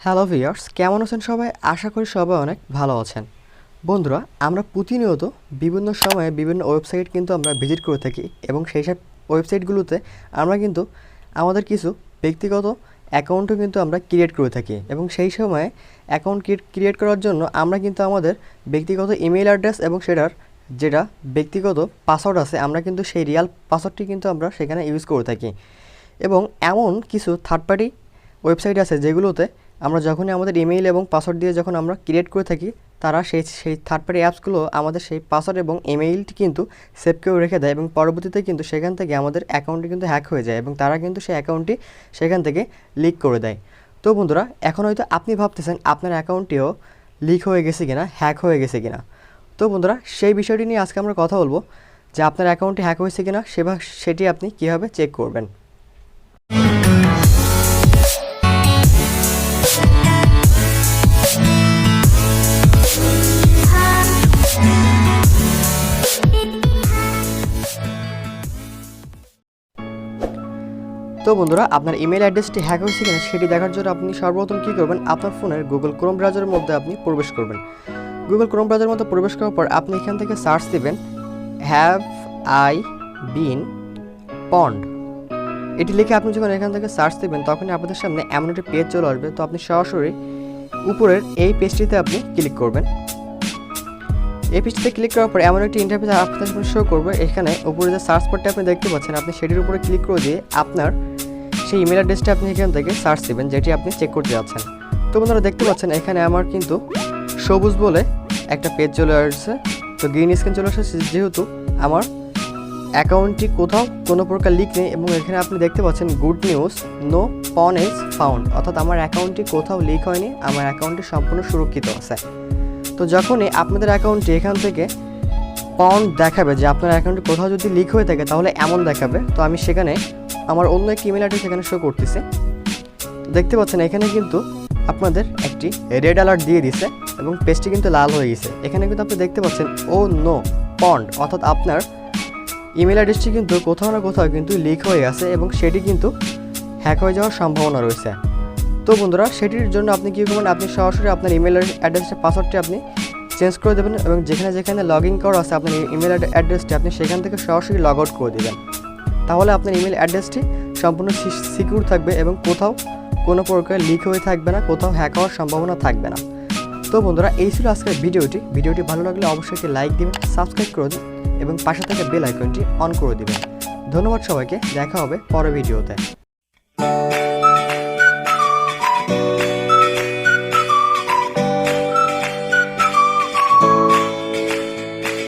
Hello viewers, কেমন আছেন সবাই? আশা করি সবাই অনেক ভালো আছেন। বন্ধুরা, আমরা প্রতিনিয়ত বিভিন্ন সময়ে বিভিন্ন ওয়েবসাইট কিন্তু আমরা ভিজিট করে থাকি এবং সেই সব ওয়েবসাইটগুলোতে আমরা কিন্তু আমাদের কিছু ব্যক্তিগত অ্যাকাউন্টও কিন্তু আমরা ক্রিয়েট করে থাকি এবং সেই সময়ে অ্যাকাউন্ট ক্রিয়েট করার জন্য আমরা কিন্তু আমাদের ব্যক্তিগত ইমেইল অ্যাড্রেস এবং সেটার যেটা ব্যক্তিগত পাসওয়ার্ড আছে আমরা কিন্তু সেই রিয়াল পাসওয়ার্ডটি কিন্তু আমরা সেখানে ইউজ করে থাকি এবং এমন কিছু থার্ড পার্টি ওয়েবসাইট আছে যেগুলোতে আমরা যখনই আমাদের ইমেইল এবং পাসওয়ার্ড দিয়ে যখন আমরা ক্রিয়েট করে থাকি তারা সেই থার্ড পার্টি অ্যাপসগুলো আমাদের সেই পাসওয়ার্ড এবং ইমেইলটি কিন্তু সেভ করে রেখে দেয় এবং পরবর্তীতে কিন্তু সেখান থেকে আমাদের অ্যাকাউন্টটি কিন্তু হ্যাক হয়ে যায় এবং তারা কিন্তু সেই অ্যাকাউন্টটি সেখান থেকে লিক করে দেয়। তো বন্ধুরা, এখন হয়তো আপনি ভাবতেছেন আপনার অ্যাকাউন্টটিও লিক হয়ে গেছে কিনা, হ্যাক হয়ে গেছে কিনা। তো বন্ধুরা, সেই বিষয়টি নিয়ে আজকে আমরা কথা বলবো যে আপনার অ্যাকাউন্টটি হ্যাক হয়েছে কিনা সেটি আপনি কীভাবে চেক করবেন। তো বন্ধুরা, আপনার ইমেল অ্যাড্রেসটি হ্যাক হয়েছে কিনা সেটি দেখার জন্য আপনি সর্বপ্রথম কী করবেন, আপনার ফোনের গুগল ক্রোম ব্রাউজারের মধ্যে আপনি প্রবেশ করবেন। গুগল ক্রোম ব্রাউজারের মধ্যে প্রবেশ করার পর আপনি এখান থেকে সার্চ দেবেন হ্যাভ আই বিন পন্ড। এটি লিখে আপনি যখন এখান থেকে সার্চ দেবেন তখনই আপনাদের সামনে এমন একটি পেজ চলে আসবে। তো আপনি সরাসরি উপরের এই পেজটিতে আপনি ক্লিক করবেন। এই পেজটিতে ক্লিক করার পর এমন একটি ইন্টারফেস আপনাদের সামনে শো করবে। এখানে উপরে যে সার্চ বারটি আপনি দেখতে পাচ্ছেন, আপনি সেটির উপরে ক্লিক করে দিয়ে আপনার সেই ইমেল অ্যাড্রেসটা আপনি এখান থেকে সার্চ দেবেন যেটি আপনি চেক করতে যাচ্ছেন। তো বন্ধুরা, দেখতে পাচ্ছেন এখানে আমার কিন্তু সবুজ বলে একটা পেজ চলে আসছে। তো গ্রিন স্ক্রিন চলে আসছে যেহেতু আমার অ্যাকাউন্টটি কোথাও কোনো প্রকার লিক নেই এবং এখানে আপনি দেখতে পাচ্ছেন গুড নিউজ, নো পন ইজ ফাউন্ড, অর্থাৎ আমার অ্যাকাউন্টটি কোথাও লিক হয়নি, আমার অ্যাকাউন্টটি সম্পূর্ণ সুরক্ষিত আছে। তো যখনই আপনাদের অ্যাকাউন্টটি এখান থেকে পন দেখাবে যে আপনার অ্যাকাউন্টে কোথাও যদি লিক হয়ে থাকে তাহলে এমন দেখাবে। তো আমি সেখানে আমার অন্য একটি ইমেল অ্যাড্রেস এখানে শো করতেছে। দেখতে পাচ্ছেন এখানে কিন্তু আপনাদের একটি রেড অ্যালার্ট দিয়ে দিছে এবং পেজটি কিন্তু লাল হয়ে গেছে। এখানে কিন্তু আপনি দেখতে পাচ্ছেন ও নো পন্ড, অর্থাৎ আপনার ইমেল অ্যাড্রেসটি কিন্তু কোথাও না কোথাও কিন্তু লিক হয়ে গেছে এবং সেটি কিন্তু হ্যাক হয়ে যাওয়ার সম্ভাবনা রয়েছে। তো বন্ধুরা, সেটির জন্য আপনি কী করবেন, আপনি সরাসরি আপনার ইমেল অ্যাড্রেসের পাসওয়ার্ডটি আপনি চেঞ্জ করে দেবেন এবং যেখানে যেখানে লগ ইন করা আছে আপনার ইমেল অ্যাড্রেসটি আপনি সেখান থেকে সরাসরি লগ আউট করে দেবেন। তাহলে আপনার ইমেল অ্যাড্রেসটি সম্পূর্ণ সিকিউর থাকবে এবং কোথাও কোনো প্রকার লিক হয়ে থাকবে না, কোথাও হ্যাক হওয়ার সম্ভাবনা থাকবে না। তো বন্ধুরা, এই ছিল আজকের ভিডিওটি ভালো লাগলে অবশ্যই একটি লাইক দিবেন, সাবস্ক্রাইব করে দিন এবং পাশে থাকা বেল আইকনটি অন করে দিবেন। ধন্যবাদ সবাইকে, দেখা হবে পরের ভিডিওতে।